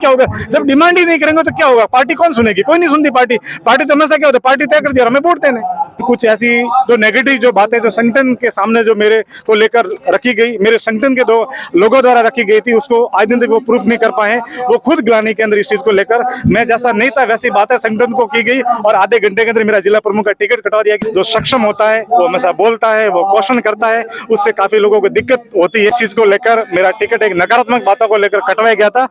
क्या होगा? जब डिमांड ही नहीं करेंगे तो क्या होगा? पार्टी कौन सुनेगी? कोई नहीं सुनती पार्टी। पार्टी तो हमेशा क्या होता है, पार्टी तय कर दिया, हमें वोट देने। कुछ ऐसी जो नेगेटिव जो बातें जो संगठन के सामने जो मेरे को लेकर रखी गई, मेरे संगठन के दो लोगों द्वारा रखी गई थी, उसको आज दिन तक वो प्रूफ नहीं कर पाए। वो खुद ग्लानि के अंदर इस चीज को लेकर, मैं जैसा नहीं था वैसी बातें संगठन को की गई और आधे घंटे के अंदर मेरा जिला प्रमुख का टिकट कटवा दिया। जो सक्षम होता है वो हमेशा बोलता है, वो क्वेश्चन करता है, उससे काफी लोगों को दिक्कत होती है। इस चीज को लेकर मेरा टिकट एक नकारात्मक बातों को लेकर कटवाया गया था।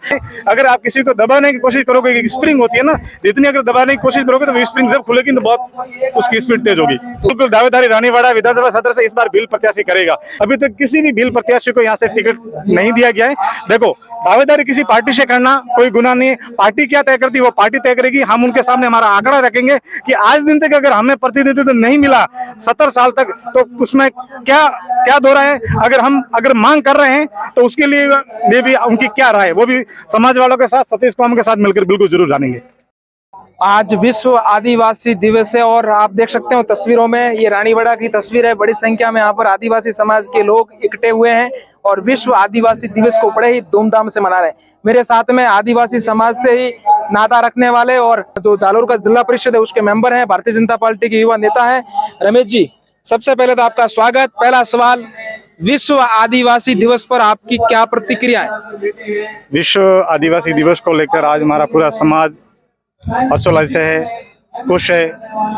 अगर आप किसी को दबाने की कोशिश करोगे, एक स्प्रिंग होती है ना, जितनी अगर दबाने की कोशिश करोगे तो वो स्प्रिंग जब खुलेगी तो बहुत उसकी स्पीड तेज होगी। बिल्कुल दावेदारी रानीवाड़ा विधानसभा सदस्य से इस बार भील प्रत्याशी करेगा। अभी तक किसी भी भील प्रत्याशी को यहाँ से टिकट नहीं दिया गया है। देखो, दावेदारी किसी पार्टी से करना कोई गुनाह नहीं है। पार्टी क्या तय करती है वो पार्टी तय करेगी। हम उनके सामने हमारा आंकड़ा रखेंगे कि आज दिन तक अगर हमें प्रतिनिधित्व नहीं मिला 70 साल तक, तो उसमें क्या क्या दो राय है। अगर मांग कर रहे हैं तो उसके लिए भी उनकी क्या राय है, वो भी समाज वालों के साथ, सतीश कौम के साथ मिलकर बिल्कुल जरूर जानेंगे। आज विश्व आदिवासी दिवस है और आप देख सकते हो तस्वीरों में, ये रानीवाड़ा की तस्वीर है। बड़ी संख्या में यहाँ पर आदिवासी समाज के लोग इकट्ठे हुए हैं और विश्व आदिवासी दिवस को बड़े ही धूमधाम से मना रहे हैं। मेरे साथ में आदिवासी समाज से ही नाता रखने वाले और जो जालोर का जिला परिषद है उसके मेंबर हैं, भारतीय जनता पार्टी के युवा नेता है रमेश जी। सबसे पहले तो आपका स्वागत। पहला सवाल, विश्व आदिवासी दिवस पर आपकी क्या प्रतिक्रिया है? विश्व आदिवासी दिवस को लेकर आज हमारा पूरा समाज हर्षोल्लास से है, खुश है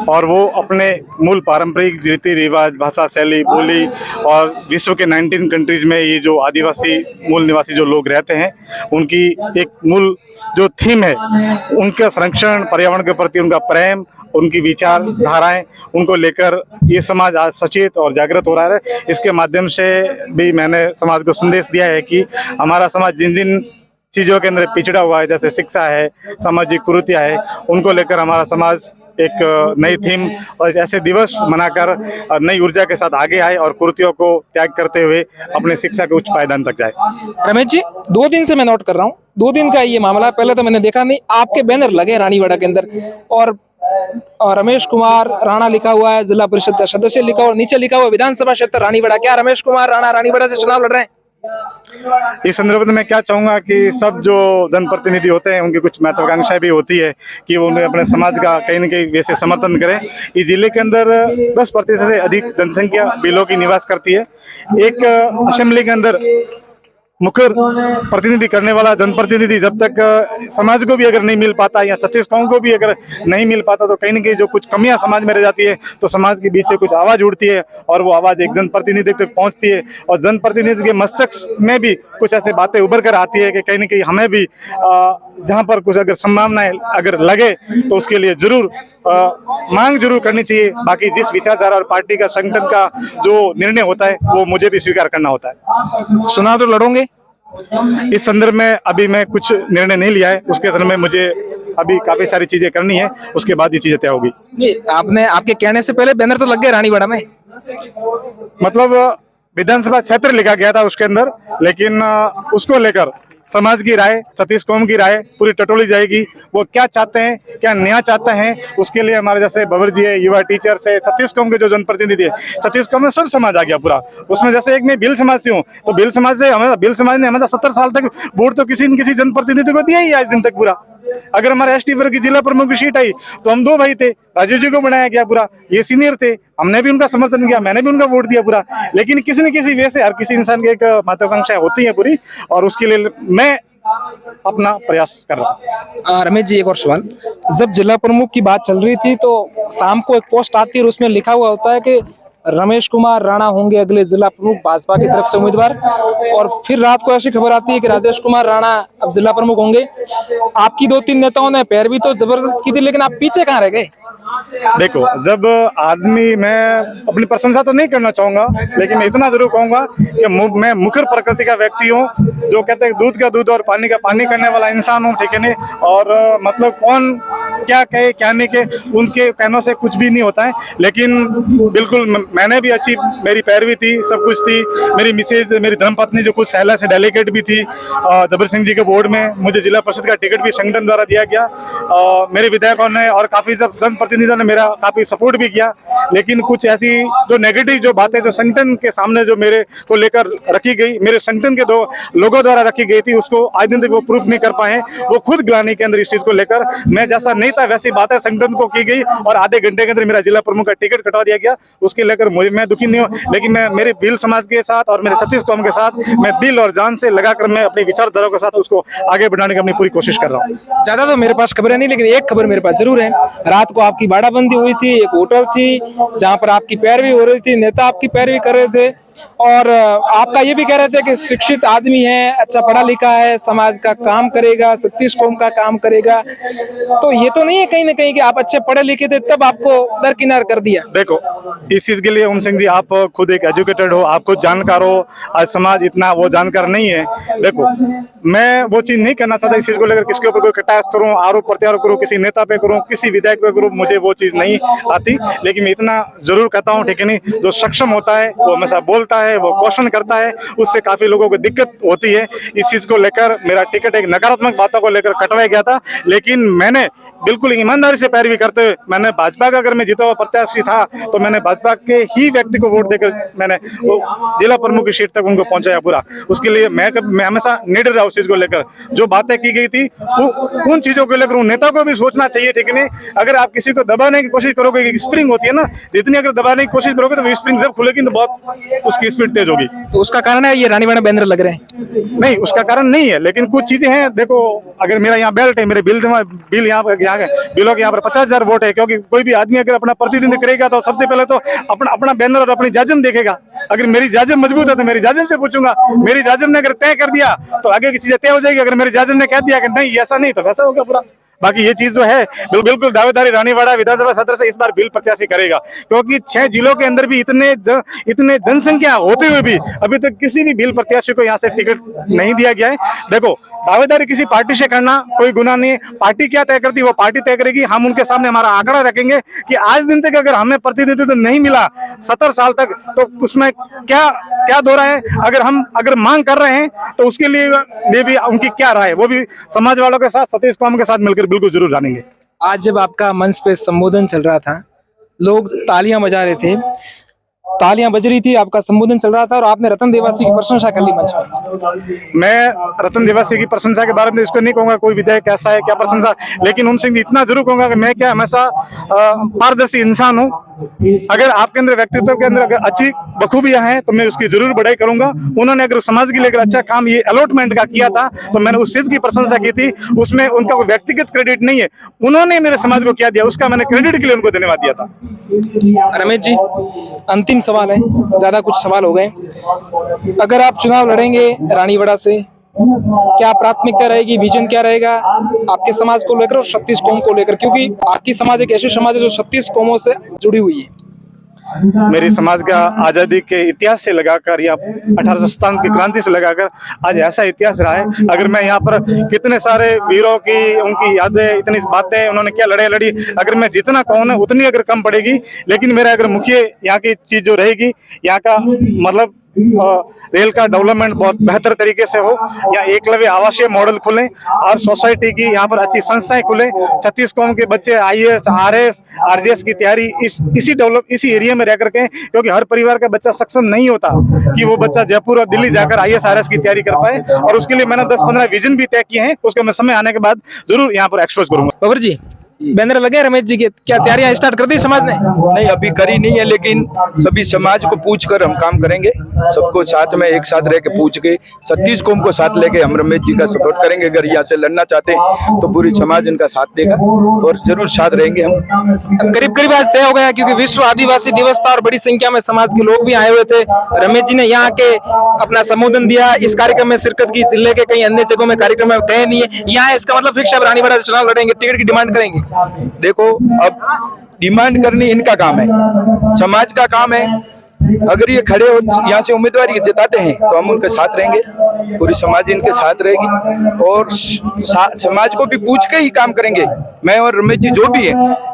और वो अपने मूल पारंपरिक रीति रिवाज, भाषा शैली, बोली और विश्व के 19 कंट्रीज में ये जो आदिवासी मूल निवासी जो लोग रहते हैं उनकी एक मूल जो थीम है, उनका संरक्षण, पर्यावरण के प्रति उनका प्रेम, उनकी विचारधाराएं, उनको लेकर ये समाज आज सचेत और जागृत हो रहा है। इसके माध्यम से भी मैंने समाज को संदेश दिया है कि हमारा समाज जिन जिन चीज़ों के अंदर पिछड़ा हुआ है, जैसे शिक्षा है, सामाजिक कुरीतियाँ है, उनको लेकर हमारा समाज एक नई थीम और ऐसे दिवस मनाकर नई ऊर्जा के साथ आगे आए और कुरीतियों को त्याग करते हुए अपने शिक्षा के उच्च पायदान तक जाए। रमेश जी, 2 दिन से मैं नोट कर रहा हूँ, 2 दिन का ये मामला, पहले तो मैंने देखा नहीं, आपके बैनर लगे रानीवाड़ा के अंदर और रमेश कुमार राणा लिखा हुआ है, जिला परिषद का सदस्य लिखा हुआ, नीचे लिखा हुआ विधानसभा क्षेत्र रानीवाड़ा। क्या रमेश कुमार राणा रानीवाड़ा से चुनाव लड़ रहे हैं? इस संदर्भ में मैं क्या चाहूंगा कि सब जो जनप्रतिनिधि होते हैं उनकी कुछ महत्वाकांक्षाएं भी होती है कि वो उन्हें अपने समाज का कहीं न कहीं वैसे समर्थन करें। इस जिले के अंदर 10% से अधिक जनसंख्या भीलों की निवास करती है। एक असेंबली के अंदर मुख्य प्रतिनिधि करने वाला जनप्रतिनिधि जब तक समाज को भी अगर नहीं मिल पाता या छत्तीस कौम को भी अगर नहीं मिल पाता तो कहीं न कहीं जो कुछ कमियां समाज में रह जाती है, तो समाज के बीच से कुछ आवाज उठती है और वो आवाज एक जनप्रतिनिधि तक पहुंचती है और जनप्रतिनिधि के मस्तिष्क में भी कुछ ऐसी बातें उभर कर आती है कि कहीं न कहीं हमें भी जहां पर कुछ अगर संभावनाएं अगर लगे तो उसके लिए जरूर मांग जरूर करनी चाहिए। बाकी जिस विचारधारा और पार्टी का, संगठन का जो निर्णय होता है वो मुझे भी स्वीकार करना होता है। चुनाव तो लड़ोगे? इस संदर्भ में अभी मैं कुछ निर्णय नहीं लिया है, उसके संदर्भ में मुझे अभी काफी सारी चीजें करनी है, उसके बाद ये चीजें तय होगी। नहीं, आपने आपके कहने से पहले बैनर तो लग गए रानीवाड़ा में, मतलब विधानसभा क्षेत्र लिखा गया था उसके अंदर, लेकिन उसको लेकर समाज की राय, सतीश कौम की राय पूरी टटोली जाएगी। वो क्या चाहते हैं, क्या न्याय चाहते हैं, उसके लिए हमारे जैसे बबर जी है, युवा टीचर्स है, छत्तीस कौम के जो जनप्रतिनिधि है, छत्तीस कौम में सब समाज आ गया पूरा। उसमें जैसे एक मैं भील समाज से हूँ, तो भील समाज से हमें, भील समाज ने हमें 70 साल तक वोट तो किसी न किसी जनप्रतिनिधि को दिया ही आज दिन तक पूरा। अगर हमारे एसटी वर्ग की जिला प्रमुख की सीट आई तो हम 2 भाई थे, राजीव जी को बनाया गया पूरा, ये सीनियर थे, हमने भी उनका समर्थन किया, मैंने भी उनका वोट दिया पूरा। लेकिन किसी न किसी वे से हर किसी इंसान की एक महत्वाकांक्षाएं होती है पूरी, और उसके लिए मैं अपना प्रयास कर रहा हूँ। रमेश जी, एक और सवाल, जब जिला प्रमुख की बात चल रही थी तो शाम को एक पोस्ट आती है और उसमें लिखा हुआ होता है कि रमेश कुमार राणा होंगे अगले जिला प्रमुख भाजपा की तरफ से उम्मीदवार, और फिर रात को ऐसी खबर आती है कि राजेश कुमार राणा अब जिला प्रमुख होंगे। आपकी 2-3 नेताओं ने पैरवी तो जबरदस्त की थी, लेकिन आप पीछे कहाँ रह गए? देखो, जब आदमी, मैं अपनी प्रशंसा तो नहीं करना चाहूंगा, लेकिन मैं इतना जरूर कहूंगा कि मैं मुखर प्रकृति का व्यक्ति हूँ, जो कहते हैं दूध का दूध और पानी का पानी करने वाला इंसान हूँ, ठीक है नहीं। और मतलब कौन क्या कहे क्या नहीं कहे, उनके कहनों से कुछ भी नहीं होता है। लेकिन बिल्कुल मैंने भी अच्छी, मेरी पैरवी थी, सब कुछ थी। मेरी मिसेज, मेरी धर्मपत्नी जो कुछ सहला से डेलीगेट भी थी जबर सिंह जी के बोर्ड में, मुझे जिला परिषद का टिकट भी संगठन द्वारा दिया गया। मेरे विधायकों ने और काफी सब जनप्रतिनिधियों ने मेरा काफी सपोर्ट भी किया। लेकिन कुछ ऐसी जो नेगेटिव जो बातें जो संगठन के सामने जो मेरे को लेकर रखी गई, मेरे संगठन के 2 लोगों द्वारा रखी गई थी, उसको आज दिन तक वो प्रूफ नहीं कर पाए। वो खुद ग्लानि के अंदर इस चीज को लेकर, मैं जैसा नहीं था वैसी बातें संगठन को की गई और आधे घंटे के अंदर मेरा जिला प्रमुख का टिकट कटवा दिया गया। उसके लेकर मैं दुखी नहीं हूँ, लेकिन मैं मेरे भील समाज के साथ और मेरे छत्तीस कौम के साथ मैं दिल और जान से लगाकर मैं अपनी विचारधारा के साथ उसको आगे बढ़ाने की अपनी पूरी कोशिश कर रहा हूँ। ज्यादा तो मेरे पास खबरें नहीं, लेकिन एक खबर मेरे पास जरूर है। रात को आपकी बाड़ाबंदी हुई थी, एक होटल थी जहां पर आपकी पैरवी हो रही थी, नेता आपकी पैरवी कर रहे थे और आपका ये भी कह रहे थे कि शिक्षित आदमी है, अच्छा पढ़ा लिखा है, समाज का काम करेगा, 36 कौम का काम करेगा। तो ये तो नहीं है कहीं ना कहीं कि आप अच्छे पढ़े लिखे थे तब आपको दरकिनार कर दिया? देखो, इस चीज के लिए ओम सिंह जी आप खुद एक एजुकेटेड हो, आप खुद जानकार हो, आज समाज इतना वो जानकार नहीं है। देखो, मैं वो चीज नहीं करना चाहता, इस चीज को लेकर किसके ऊपर कोई कटाक्ष करूं, आरोप प्रत्यारोप करूं, किसी नेता पे करूं, किसी विधायक पे करूं, मुझे वो चीज नहीं आती। लेकिन मैं इतना जरूर कहता हूं, ठीक है नहीं, जो सक्षम होता है वो हमेशा बोलता है, वो क्वेश्चन करता है, उससे काफी लोगों को दिक्कत होती है। इस चीज को लेकर मेरा टिकट एक नकारात्मक बातों को लेकर कटवाया गया था, लेकिन मैंने बिल्कुल ईमानदारी से पैरवी करते हुए, मैंने भाजपा का, अगर मैं जीता हुआ प्रत्याशी था तो मैंने भाजपा के ही व्यक्ति को वोट देकर मैंने वो जिला प्रमुख की सीट तक उनको पहुंचाया पूरा। उसके लिए मैं हमेशा निडर रहा उस चीज को लेकर। जो बातें की गई थी उन चीजों को लेकर उन नेता को भी सोचना चाहिए, ठीक है नहीं। अगर आप किसी को दबाने की कोशिश करोगे, एक स्प्रिंग होती है ना, जितनी अगर दबाने की कोशिश करोगे तो वो स्प्रिंग जब खुलेगी तो बहुत उसकी स्पीड तेज होगी। तो उसका कारण है ये रानीवाड़ा बैनर लग रहे हैं? नहीं, उसका कारण नहीं है, लेकिन कुछ चीजें हैं। देखो, अगर मेरा यहाँ बेल्ट है, मेरे बिल यहाँ बिलों के यहाँ पर 50,000 वोट है, क्योंकि कोई भी आदमी अगर अपना प्रतिनिधित्व करेगा तो सबसे पहले तो अपना बैनर और अपनी जाजम देखेगा। अगर मेरी जाजम मजबूत है तो मेरी जाजम से पूछूंगा। मेरी जाजम ने अगर तय कर दिया तो आगे की चीजें तय हो जाएगी। अगर मेरी जाजम ने कह दिया कि नहीं ऐसा नहीं, तो वैसा होगा पूरा। बाकी ये चीज जो है बिल्कुल दावेदारी रानीवाड़ा विधानसभा सदर से इस बार बिल प्रत्याशी करेगा, क्योंकि 6 जिलों के अंदर भी इतने जनसंख्या होते हुए भी अभी तक किसी भी बिल प्रत्याशी को यहाँ से टिकट नहीं दिया गया है। देखो, दावेदारी किसी पार्टी से करना कोई गुनाह नहीं है। पार्टी क्या तय करती है वो पार्टी तय करेगी। हम उनके सामने हमारा आंकड़ा रखेंगे कि आज दिन तक अगर हमें प्रतिनिधित्व नहीं मिला 70 साल तक, तो उसमें क्या दोहरा है। अगर मांग कर रहे हैं तो उसके लिए भी उनकी क्या राय है, वो भी समाज वालों के साथ, सतीश कौम के साथ मिलकर बिल्कुल जरूर जानेंगे। आज जब आपका मंच पे संबोधन चल रहा था, लोग तालियां बजा रहे थे, तालियां बज रही थी, आपका संबोधन चल रहा था और आपने रतन देवासी की प्रशंसा कर ली मंच पर। मैं रतन देवासी की प्रशंसा के बारे में इसको नहीं कहूंगा कोई विधायक कैसा है क्या प्रशंसा, लेकिन ओम सिंह जी इतना जरूर कहूंगा कि मैं क्या हमेशा पारदर्शी इंसान हूँ। अगर आपके अंदर व्यक्तित्व के अंदर अगर अच्छी बखूबियां हैं तो मैं उसकी जरूर बढ़ाई करूंगा। उन्होंने अगर समाज के लिए अगर अच्छा काम ये अलॉटमेंट का किया था तो मैंने उस चीज की प्रशंसा की थी। उसमें उनका कोई व्यक्तिगत क्रेडिट नहीं है, उन्होंने मेरे समाज को क्या दिया उसका मैंने क्रेडिट के लिए उनको धन्यवाद दिया था। रमेश जी, अंतिम सवाल है, ज्यादा कुछ सवाल हो गए। अगर आप चुनाव लड़ेंगे रानीवाड़ा से, क्या प्राथमिकता रहेगी, विजन क्या रहेगा आपके समाज को लेकर और 36 कौम को लेकर? क्योंकि आपकी समाज एक ऐसी समाज है जो 36 कौमों से जुड़ी हुई है। मेरे समाज का आजादी के इतिहास से लगाकर या 1857 की क्रांति से लगाकर आज ऐसा इतिहास रहा है। अगर मैं यहाँ पर कितने सारे वीरों की उनकी यादें, इतनी बातें उन्होंने क्या लड़ी, अगर मैं जितना कहूँ ना उतनी अगर कम पड़ेगी। लेकिन मेरा अगर मुख्य यहाँ की चीज जो रहेगी, यहाँ का मतलब रेल का डेवलपमेंट बहुत बेहतर तरीके से हो, या एकलव्य आवासीय मॉडल खुले और सोसाइटी की यहाँ पर अच्छी संस्थाएं खुले। 36 कौम के बच्चे IAS, RS, RGS की तैयारी इसी एरिया में रह करके, क्योंकि हर परिवार का बच्चा सक्षम नहीं होता कि वो बच्चा जयपुर और दिल्ली जाकर IAS, RS की तैयारी कर पाए। और उसके लिए मैंने 10-15 विजन भी तय किए हैं, उसको मैं समय आने के बाद जरूर यहाँ पर एक्सपोज करूंगा। बाबर जी, बैनर लगे रमेश जी के, क्या तैयारियां स्टार्ट कर दी समाज ने? नहीं, अभी करी नहीं है, लेकिन सभी समाज को पूछ कर हम काम करेंगे। सबको साथ में एक साथ रह के पूछ के 36 कौम को साथ लेके हम रमेश जी का सपोर्ट करेंगे। अगर यहाँ से लड़ना चाहते हैं तो पूरी समाज इनका साथ देगा और जरूर साथ रहेंगे हम। करीब आज तय हो गया, क्योंकि विश्व आदिवासी दिवस था और बड़ी संख्या में समाज के लोग भी आए हुए थे। रमेश जी ने यहाँ के अपना संबोधन दिया, इस कार्यक्रम में शिरकत की। जिले के कई अन्य जगहों में कार्यक्रम में गए नहीं है, यहाँ इसका मतलब फिक्स है रानीवाड़ा से चुनाव लड़ेंगे, टिकट की डिमांड करेंगे। देखो, अब डिमांड करनी इनका काम है, समाज का काम है। अगर ये खड़े हो यहाँ से उम्मीदवारी जिताते हैं तो हम उनके साथ रहेंगे, पूरी समाज इनके साथ रहेगी और समाज को भी पूछ के ही काम करेंगे। मैं और रमेश जी जो भी है,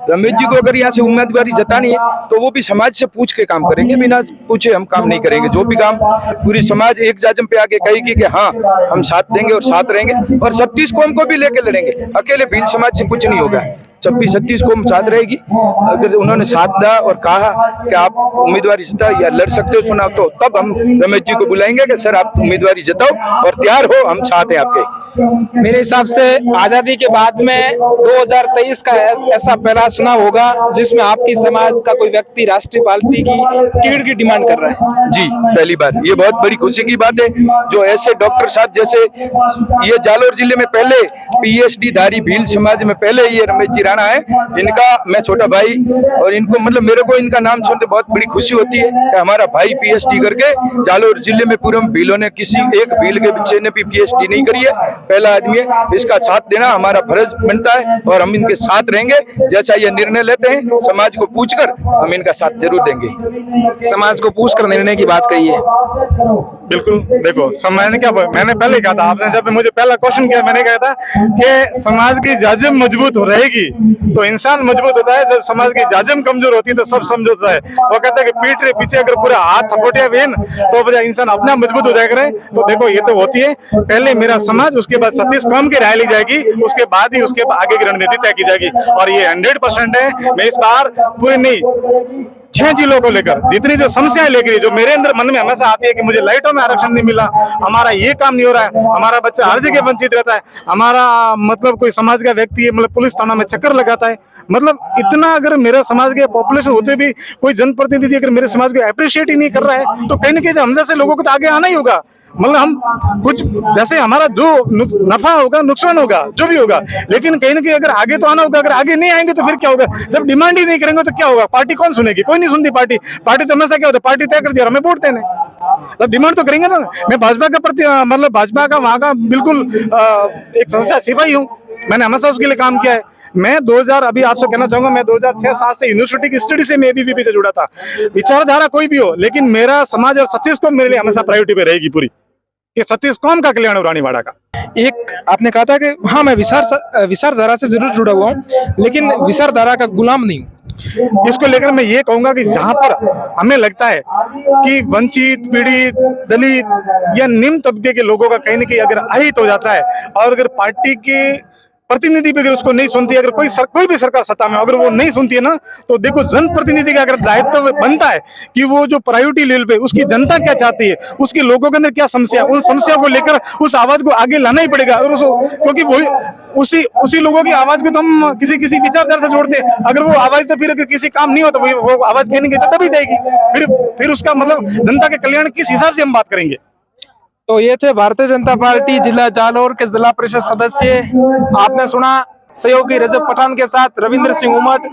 रमेश जी को अगर यहाँ से उम्मीदवारी जतानी है तो वो भी समाज से पूछ के काम करेंगे, बिना पूछे हम काम नहीं करेंगे। जो भी काम पूरी समाज एक जाजम पे आके कहेगी कि हाँ हम साथ देंगे और साथ रहेंगे, और 36 कौम को भी लेके लड़ेंगे। अकेले भील समाज से कुछ नहीं होगा, 26-36 कौम साथ रहेगी। अगर उन्होंने साथ दिया और कहा कि आप उम्मीदवारी जिता या लड़ सकते हो चुनाव, तो तब हम रमेश जी को बुलाएंगे कि सर आप उम्मीदवारी जिताओ और तैयार हो, हम साथ हैं आपके। मेरे हिसाब से आजादी के बाद में 2023 का ऐसा पहला चुनाव होगा जिसमें आपकी समाज का कोई व्यक्ति राष्ट्रीय पार्टी की टिकट की डिमांड कर रहा है। जी, पहली बार, ये बहुत बड़ी खुशी की बात है। जो ऐसे डॉक्टर साहब जैसे ये जालोर जिले में पहले PhD धारी भील समाज में पहले ये रमेश जी राणा है, इनका मैं छोटा भाई, और इनको मतलब मेरे को इनका नाम सुनते बहुत बड़ी खुशी होती है कि हमारा भाई PhD करके जालोर जिले में पूरे भीलों ने किसी एक भील के बच्चे ने भी PhD नहीं करी है, पहला आदमी है। इसका साथ देना हमारा फर्ज बनता है और हम इनके साथ रहेंगे। जैसा ये निर्णय लेते हैं समाज को पूछकर हम इनका साथ जरूर देंगे। समाज को पूछकर निर्णय की बात कही है। बिल्कुल, देखो समाज ने क्या, मैंने पहले कहा था आपने, जब मुझे पहला क्वेश्चन किया मैंने कहा था कि समाज की जाजिम मजबूत रहेगी तो इंसान मजबूत होता है, जब समाज की जाजिम कमजोर होती है तो सब समझौता है। वो कहता है कि पीठ के पीछे अगर पूरा हाथ थपोटिया भी है ना तो बजाय इंसान अपना मजबूत हो जाएगा। तो देखो ये तो होती है, पहले मेरा समाज, उसके बाद 36 कौम की राय ली जाएगी, उसके बाद ही उसके आगे की रणनीति तय की जाएगी। और ये 100% है। मैं इस बार पूरी नहीं 6 जिलों को लेकर जितनी जो समस्याएं लेकर, जो मेरे अंदर मन में हमेशा आती है कि मुझे लाइटों में आरक्षण नहीं मिला, हमारा ये काम नहीं हो रहा है, हमारा बच्चा हर जगह वंचित रहता है, हमारा मतलब कोई समाज का व्यक्ति है मतलब पुलिस थाना में चक्कर लगाता है, मतलब इतना अगर मेरा समाज के पॉपुलेशन होते भी कोई जनप्रतिनिधि अगर मेरे समाज को अप्रिशिएट ही नहीं कर रहा है तो कहीं ना कहीं हम जैसे लोगों को तो आगे आना ही होगा। मतलब हम कुछ जैसे हमारा जो नफा होगा नुकसान होगा जो भी होगा, लेकिन कहीं ना कहीं अगर आगे तो आना होगा। अगर आगे नहीं आएंगे तो फिर क्या होगा? जब डिमांड ही नहीं करेंगे तो क्या होगा? पार्टी कौन सुनेगी? कोई नहीं सुनती पार्टी। पार्टी तो हमेशा क्या होता है, पार्टी तय कर दिया हमें वोट देने, तब डिमांड तो करेंगे ना। मैं भाजपा का प्रति मतलब भाजपा का वहां का बिल्कुल एक सच्चा सिपाही हूँ, मैंने हमेशा उसके लिए काम किया है। मैं 2000 अभी आपसे कहना चाहूंगा, मैं 2006-7 से यूनिवर्सिटी की स्टडी से मैं ABVP से जुड़ा था। विचारधारा कोई भी हो, लेकिन मेरा समाज और 36 कौम मेरे लिए हमेशा प्रायोरिटी पे रहेगी पूरी। ये 36 कौम का कल्याण हो रानीवाड़ा का। एक आपने कहा था कि हाँ मैं विचारधारा से जरूर जुड़ा हुआ हूँ, लेकिन विचारधारा का गुलाम नहीं हूँ। इसको लेकर मैं ये कहूंगा कि जहां पर हमें लगता है कि वंचित, पीड़ित, दलित या निम्न तबके के लोगों का कहीं ना कहीं अगर अहित हो जाता है और अगर पार्टी के प्रतिनिधि भी अगर उसको नहीं सुनती, अगर कोई भी सरकार सत्ता में अगर वो नहीं सुनती है ना, तो देखो जनप्रतिनिधि का अगर दायित्व बनता है कि वो जो प्रायोरिटी लेवल पे उसकी जनता क्या चाहती है, उसके लोगों के अंदर क्या समस्या, उन समस्या को लेकर उस आवाज को आगे लाना ही पड़ेगा। और क्योंकि वही उसी लोगों की आवाज को तो हम किसी विचारधारा से जोड़ते हैं। अगर वो आवाज तो फिर अगर किसी काम नहीं हो तो वो आवाज कहने की तो तभी जाएगी। फिर उसका मतलब जनता के कल्याण किस हिसाब से हम बात करेंगे। तो ये थे भारतीय जनता पार्टी जिला जालोर के जिला परिषद सदस्य। आपने सुना सहयोगी रजब पठान के साथ रविंद्र सिंह उमट।